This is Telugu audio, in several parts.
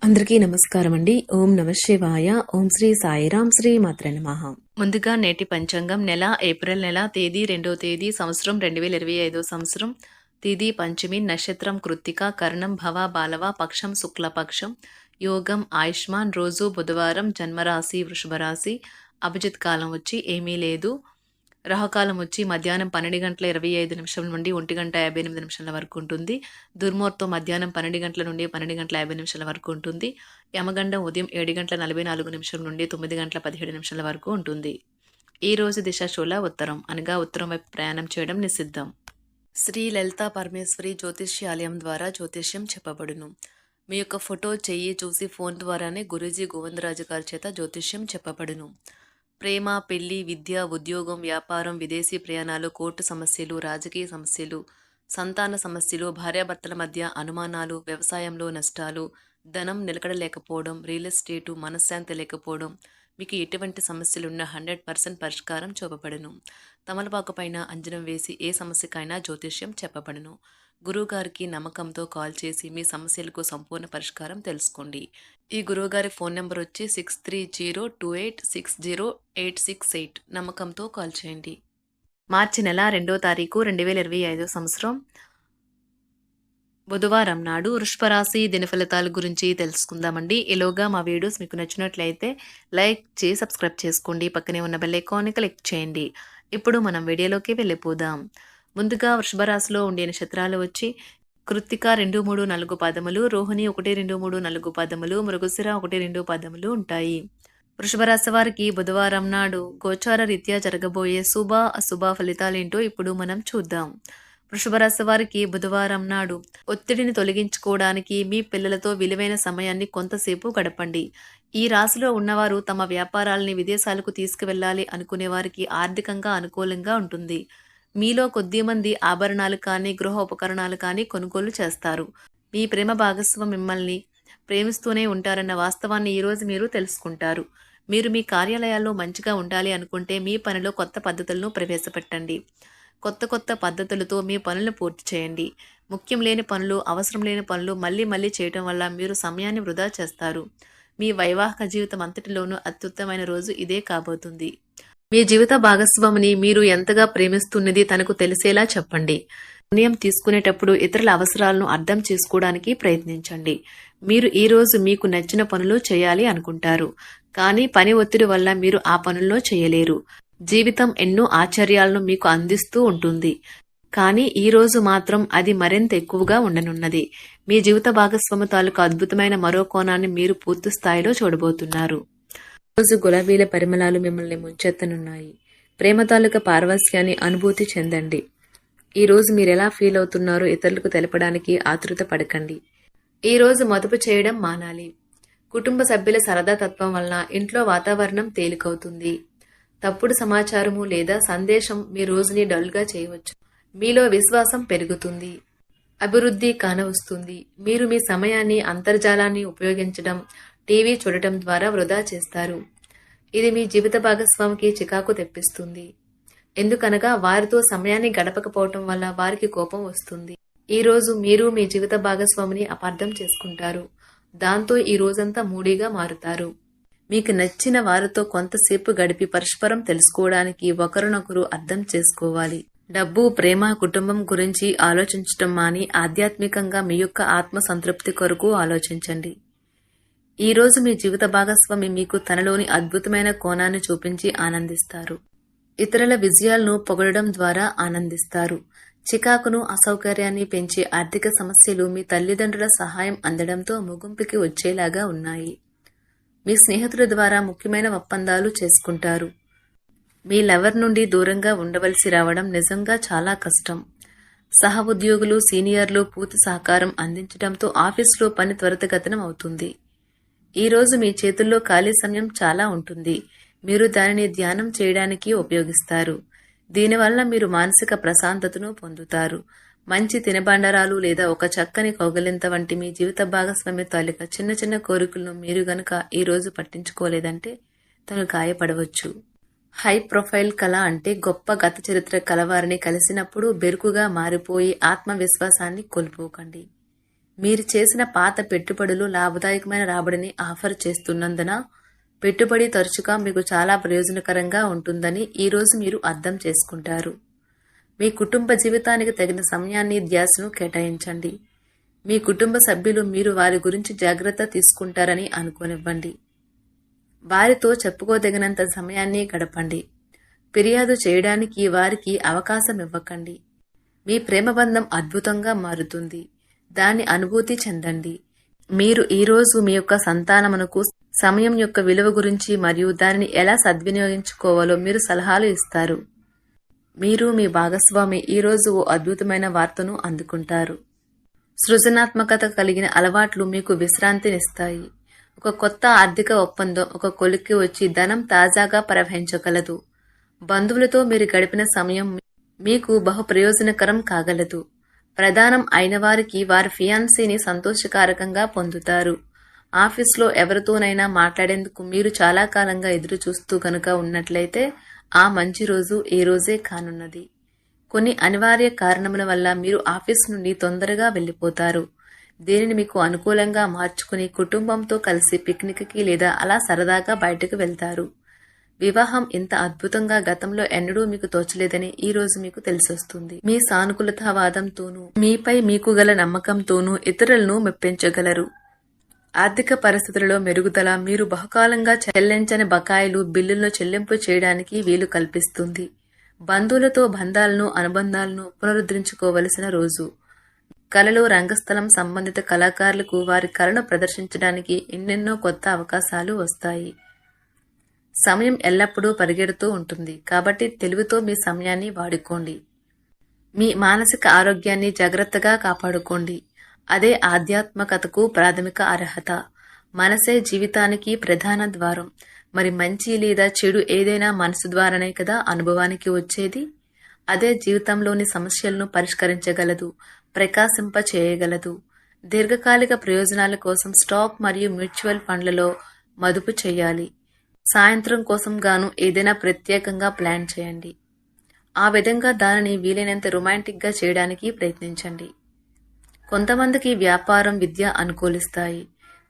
అందరికీ నమస్కారం అండి. ఓం నమ శివాయ. ఓం శ్రీ సాయిరాం శ్రీ మాత్రే నమః. ముందుగా నేటి పంచాంగం నెల ఏప్రిల్ నెల తేదీ 2వ తేదీ సంవత్సరం 2025 సంవత్సరం తేదీ పంచమి నక్షత్రం కృత్తిక కరణం భవ బాలవ పక్షం శుక్లపక్షం యోగం ఆయుష్మాన్ రోజు బుధవారం జన్మరాశి వృషభ రాశి అభిజిత్ కాలం వచ్చి ఏమీ లేదు. రాహుకాలం వచ్చి మధ్యాహ్నం 12:25 నుండి 1:58 వరకు ఉంటుంది. దుర్ముహూర్తం మధ్యాహ్నం 12 నుండి 12:50 వరకు ఉంటుంది. యమగండం ఉదయం 7:44 నుండి 9:17 వరకు ఉంటుంది. ఈ రోజు దిశ శూల ఉత్తరం అనగా ఉత్తరం వైపు ప్రయాణం చేయడం నిషిద్ధం. శ్రీ లలితా పరమేశ్వరి జ్యోతిష్యాలయం ద్వారా జ్యోతిష్యం చెప్పబడును. మీ యొక్క ఫోటో చెయ్యి చూసి ఫోన్ ద్వారానే గురూజీ గోవిందరాజు గారి చేత జ్యోతిష్యం చెప్పబడును. ప్రేమ, పెళ్లి, విద్య, ఉద్యోగం, వ్యాపారం, విదేశీ ప్రయాణాలు, కోర్టు సమస్యలు, రాజకీయ సమస్యలు, సంతాన సమస్యలు, భార్యాభర్తల మధ్య అనుమానాలు, వ్యవసాయంలో నష్టాలు, ధనం నిలకడలేకపోవడం, రియల్ ఎస్టేటు, మనశ్శాంతి లేకపోవడం, మీకు ఎటువంటి సమస్యలున్నా 100% పరిష్కారం చూపబడును. తమలపాకు పైన అంజనం వేసి ఏ సమస్యకైనా జ్యోతిష్యం చెప్పబడును. గురువుగారికి నమ్మకంతో కాల్ చేసి మీ సమస్యలకు సంపూర్ణ పరిష్కారం తెలుసుకోండి. ఈ గురువుగారి ఫోన్ నెంబర్ వచ్చి 6302860868. నమ్మకంతో కాల్ చేయండి. మార్చి నెల 2వ తారీఖు 2025 సంవత్సరం బుధవారం నాడు వృషభ రాశి దినఫలితాల గురించి తెలుసుకుందామండి. ఈలోగా మా వీడియోస్ మీకు నచ్చినట్లయితే లైక్ చేసి సబ్స్క్రైబ్ చేసుకోండి. పక్కనే ఉన్న బెల్ ఐకాన్ని క్లిక్ చేయండి. ఇప్పుడు మనం వీడియోలోకి వెళ్ళిపోదాం. ముందుగా వృషభ రాశిలో ఉండే నక్షత్రాలు వచ్చి కృత్తిక 2, 3, 4 పాదములు, రోహిణి 1, 2, 3, 4 పాదములు, మృగశిర 1, 2 పాదములు ఉంటాయి. వృషభ రాశి వారికి బుధవారం నాడు గోచార రీత్యా జరగబోయే శుభ అశుభ ఫలితాలేంటో ఇప్పుడు మనం చూద్దాం. వృషభ రాశి వారికి బుధవారం నాడు ఒత్తిడిని తొలగించుకోవడానికి మీ పిల్లలతో విలువైన సమయాన్ని కొంతసేపు గడపండి. ఈ రాశిలో ఉన్నవారు తమ వ్యాపారాలని విదేశాలకు తీసుకువెళ్ళాలి అనుకునే వారికి ఆర్థికంగా అనుకూలంగా ఉంటుంది. మీలో కొద్దిమంది ఆభరణాలు కానీ గృహ ఉపకరణాలు కానీ కొనుగోలు చేస్తారు. మీ ప్రేమ భాగస్వామి మిమ్మల్ని ప్రేమిస్తూనే ఉంటారన్న వాస్తవాన్ని ఈరోజు మీరు తెలుసుకుంటారు. మీరు మీ కార్యాలయాల్లో మంచిగా ఉండాలి అనుకుంటే మీ పనిలో కొత్త పద్ధతులను ప్రవేశపెట్టండి. కొత్త పద్ధతులతో మీ పనులను పూర్తి చేయండి. ముఖ్యం లేని పనులు, అవసరం లేని పనులు మళ్ళీ చేయటం వల్ల మీరు సమయాన్ని వృధా చేస్తారు. మీ వైవాహిక జీవితం అంతటిలోనూ అత్యుత్తమైన రోజు ఇదే కాబోతుంది. మీ జీవిత భాగస్వామిని మీరు ఎంతగా ప్రేమిస్తున్నది తనకు తెలిసేలా చెప్పండి. నిర్ణయం తీసుకునేటప్పుడు ఇతరుల అవసరాలను అర్థం చేసుకోవడానికి ప్రయత్నించండి. మీరు ఈ రోజు మీకు నచ్చిన పనులు చేయాలి అనుకుంటారు, కానీ పని ఒత్తిడి వల్ల మీరు ఆ పనుల్లో చేయలేరు. జీవితం ఎన్నో ఆశ్చర్యాలను మీకు అందిస్తూ ఉంటుంది, కానీ ఈ రోజు మాత్రం అది మరింత ఎక్కువగా ఉండనున్నది. మీ జీవిత భాగస్వామి తాలూకు అద్భుతమైన మరో కోణాన్ని మీరు పూర్తి స్థాయిలో చూడబోతున్నారు. రోజు గులాబీల పరిమళాలు మిమ్మల్ని ముంచెత్తనున్నాయి. ప్రేమ తాలూకా పారవస్యాన్ని అనుభూతి చెందండి. ఈ రోజు మీరెలా ఫీల్ అవుతున్నారో ఇతరులకు తెలపడానికి ఆతృత పడకండి. ఈ రోజు మదుపు చేయడం మానాలి. కుటుంబ సభ్యుల సరదా తత్వం వలన ఇంట్లో వాతావరణం తేలికవుతుంది. తప్పుడు సమాచారము లేదా సందేశం మీ రోజుని డల్గా చేయవచ్చు. మీలో విశ్వాసం పెరుగుతుంది. అభివృద్ధి కానవస్తుంది. మీరు మీ సమయాన్ని అంతర్జాలాన్ని ఉపయోగించడం, టీవీ చూడటం ద్వారా వృధా చేస్తారు. ఇది మీ జీవిత భాగస్వామికి చికాకు తెప్పిస్తుంది. ఎందుకనగా వారితో సమయాన్ని గడపకపోవటం వల్ల వారికి కోపం వస్తుంది. ఈ రోజు మీరు మీ జీవిత భాగస్వామిని అపార్థం చేసుకుంటారు. దాంతో ఈ రోజంతా మూడీగా మారుతారు. మీకు నచ్చిన వారితో కొంతసేపు గడిపి పరస్పరం తెలుసుకోవడానికి ఒకరినొకరు అర్థం చేసుకోవాలి. డబ్బు, ప్రేమ, కుటుంబం గురించి ఆలోచించటం మాని ఆధ్యాత్మికంగా మీ యొక్క ఆత్మ సంతృప్తి కొరకు ఆలోచించండి. ఈ రోజు మీ జీవిత భాగస్వామి మీకు తనలోని అద్భుతమైన కోణాన్ని చూపించి ఆనందిస్తారు. ఇతరుల విజయాలను పొగడడం ద్వారా ఆనందిస్తారు. చికాకును, అసౌకర్యాన్ని పెంచే ఆర్థిక సమస్యలు మీ తల్లిదండ్రుల సహాయం అందడంతో ముగింపుకి వచ్చేలాగా ఉన్నాయి. మీ స్నేహితుల ద్వారా ముఖ్యమైన ఒప్పందాలు చేసుకుంటారు. మీ లవర్ నుండి దూరంగా ఉండవలసి రావడం నిజంగా చాలా కష్టం. సహ ఉద్యోగులు, సీనియర్లు పూర్తి సహకారం అందించడంతో ఆఫీసులో పని త్వరితగతిన అవుతుంది. ఈ రోజు మీ చేతుల్లో ఖాళీ సమయం చాలా ఉంటుంది. మీరు దానిని ధ్యానం చేయడానికి ఉపయోగిస్తారు. దీనివల్ల మీరు మానసిక ప్రశాంతతను పొందుతారు. మంచి తినబండరాలు లేదా ఒక చక్కని కౌగిలింత వంటి మీ జీవిత భాగస్వామి తాలూకా చిన్న కోరికలను మీరు గనక ఈ రోజు పట్టించుకోలేదంటే తను గాయపడవచ్చు. హై ప్రొఫైల్ కళ అంటే గొప్ప గత చరిత్ర కలవారిని కలిసినప్పుడు బెరుకుగా మారిపోయి ఆత్మవిశ్వాసాన్ని కోల్పోకండి. మీరు చేసిన పాత పెట్టుబడులు లాభదాయకమైన రాబడిని ఆఫర్ చేస్తున్నందున పెట్టుబడి తరచుగా మీకు చాలా ప్రయోజనకరంగా ఉంటుందని ఈరోజు మీరు అర్థం చేసుకుంటారు. మీ కుటుంబ జీవితానికి తగిన సమయాన్ని ధ్యాసను కేటాయించండి. మీ కుటుంబ సభ్యులు మీరు వారి గురించి జాగ్రత్త తీసుకుంటారని అనుకోనివ్వండి. వారితో చెప్పుకోదగినంత సమయాన్ని గడపండి. ఫిర్యాదు చేయడానికి వారికి అవకాశం ఇవ్వకండి. మీ ప్రేమబంధం అద్భుతంగా మారుతుంది. దాన్ని అనుభూతి చెందండి. మీరు ఈరోజు మీ యొక్క సంతానమునకు సమయం యొక్క విలువ గురించి మరియు దానిని ఎలా సద్వినియోగించుకోవాలో మీరు సలహాలు ఇస్తారు. మీరు మీ భాగస్వామి ఈరోజు ఓ అద్భుతమైన వార్తను అందుకుంటారు. సృజనాత్మకత కలిగిన అలవాట్లు మీకు విశ్రాంతినిస్తాయి. ఒక కొత్త ఆర్థిక ఒప్పందం ఒక కొలిక్కి వచ్చి ధనం తాజాగా ప్రవహించగలదు. బంధువులతో మీరు గడిపిన సమయం మీకు బహు ప్రయోజనకరం కాగలదు. ప్రధానం అయిన వారికి వారి ఫియాన్సీని సంతోషకారకంగా పొందుతారు. ఆఫీస్లో ఎవరితోనైనా మాట్లాడేందుకు మీరు చాలా కాలంగా ఎదురు చూస్తూ గనుక ఉన్నట్లయితే ఆ మంచి రోజు ఈ రోజే కానున్నది. కొన్ని అనివార్య కారణముల వల్ల మీరు ఆఫీస్ నుండి తొందరగా వెళ్ళిపోతారు. దీనిని మీకు అనుకూలంగా మార్చుకుని కుటుంబంతో కలిసి పిక్నిక్కి లేదా అలా సరదాగా బయటకు వెళ్తారు. వివాహం ఇంత అద్భుతంగా గతంలో ఎన్నడూ మీకు తోచలేదని ఈ రోజు మీకు తెలిసొస్తుంది. మీ సానుకూలతావాదంతోనూ మీపై మీకు గల నమ్మకంతోనూ ఇతరులను మెప్పించగలరు. ఆర్థిక పరిస్థితులలో మెరుగుదల మీరు బహుకాలంగా చెల్లించని బకాయిలు బిల్లులను చెల్లింపు చేయడానికి వీలు కల్పిస్తుంది. బంధువులతో బంధాలను అనుబంధాలను పునరుద్ధరించుకోవలసిన రోజు. కళలు రంగస్థలం సంబంధిత కళాకారులకు వారి కళను ప్రదర్శించడానికి ఎన్నెన్నో కొత్త అవకాశాలు వస్తాయి. సమయం ఎల్లప్పుడూ పరిగెడుతూ ఉంటుంది కాబట్టి తెలివితో మీ సమయాన్ని వాడుకోండి. మీ మానసిక ఆరోగ్యాన్ని జాగ్రత్తగా కాపాడుకోండి. అదే ఆధ్యాత్మికతకు ప్రాథమిక అర్హత. మనసే జీవితానికి ప్రధాన ద్వారం. మరి మంచి లేదా చెడు ఏదైనా మనసు ద్వారానే కదా అనుభవానికి వచ్చేది. అదే జీవితంలోని సమస్యలను పరిష్కరించగలదు, ప్రకాశింప చేయగలదు. దీర్ఘకాలిక ప్రయోజనాల కోసం స్టాక్ మరియు మ్యూచువల్ ఫండ్లలో మదుపు చేయాలి. సాయంత్రం కోసం గాను ఏదైనా ప్రత్యేకంగా ప్లాన్ చేయండి. ఆ విధంగా దానిని వీలైనంత రొమాంటిక్గా చేయడానికి ప్రయత్నించండి. కొంతమందికి వ్యాపారం, విద్య అనుకూలిస్తాయి.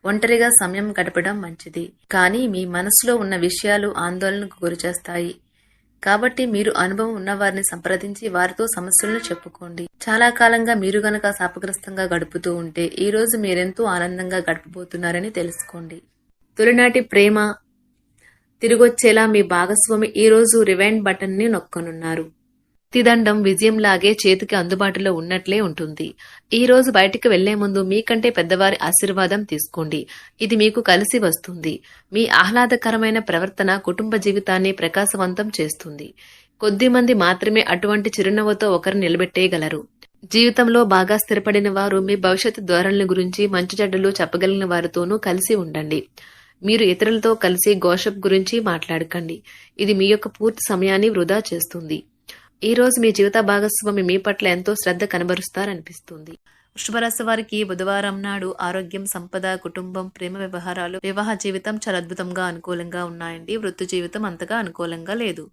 ఒంటరిగా సమయం గడపడం మంచిది. కానీ మీ మనసులో ఉన్న విషయాలు ఆందోళనకు గురిచేస్తాయి. కాబట్టి మీరు అనుభవం ఉన్నవారిని సంప్రదించి వారితో సమస్యలను చెప్పుకోండి. చాలా కాలంగా మీరు గనక శాపగ్రస్తంగా గడుపుతూ ఉంటే ఈ రోజు మీరెంతో ఆనందంగా గడపబోతున్నారని తెలుసుకోండి. తొలినాటి ప్రేమ తిరిగొచ్చేలా మీ భాగస్వామి ఈ రోజు రివైండ్ బటన్ ని నొక్కనున్నారు. తిదండం విజయంలాగే చేతికి అందుబాటులో ఉన్నట్లే ఉంటుంది. ఈ రోజు బయటికి వెళ్లే ముందు మీకంటే పెద్దవారి ఆశీర్వాదం తీసుకోండి. ఇది మీకు కలిసి వస్తుంది. మీ ఆహ్లాదకరమైన ప్రవర్తన కుటుంబ జీవితాన్ని ప్రకాశవంతం చేస్తుంది. కొద్దిమంది మాత్రమే అటువంటి చిరునవ్వుతో ఒకరు నిలబెట్టేయగలరు. జీవితంలో బాగా స్థిరపడిన వారు మీ భవిష్యత్తు ధోరణుల గురించి మంచి చెడ్డలు చెప్పగలిగిన వారితోనూ కలిసి ఉండండి. మీరు ఇతరులతో కలిసి గోషప్ గురించి మాట్లాడకండి. ఇది మీ యొక్క పూర్తి సమయాన్ని వృధా చేస్తుంది. ఈ రోజు మీ జీవిత భాగస్వామి మీ పట్ల ఎంతో శ్రద్ధ కనబరుస్తారనిపిస్తుంది. వృషభరాశి వారికి బుధవారం నాడు ఆరోగ్యం, సంపద, కుటుంబం, ప్రేమ వ్యవహారాలు, వివాహ జీవితం చాలా అద్భుతంగా అనుకూలంగా ఉన్నాయండి. వృత్తి జీవితం అంతగా అనుకూలంగా లేదు.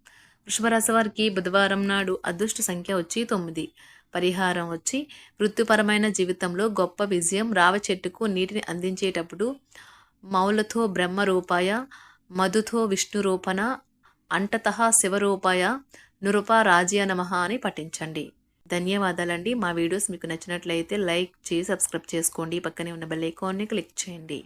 వృషభరాశి వారికి బుధవారం నాడు అదృష్ట సంఖ్య వచ్చి 9. పరిహారం వచ్చి వృత్తిపరమైన జీవితంలో గొప్ప విజయం. రావి చెట్టుకు నీటిని అందించేటప్పుడు మౌలతో బ్రహ్మరూపాయ, మధుతో విష్ణురూపణ, అంటతః శివరూపాయ, నురుపా రాజ్య నమః అని పఠించండి. ధన్యవాదాలండి. మా వీడియోస్ మీకు నచ్చినట్లయితే లైక్ చేసి సబ్స్క్రైబ్ చేసుకోండి. పక్కనే ఉన్న బెల్ ఐకాన్ని క్లిక్ చేయండి.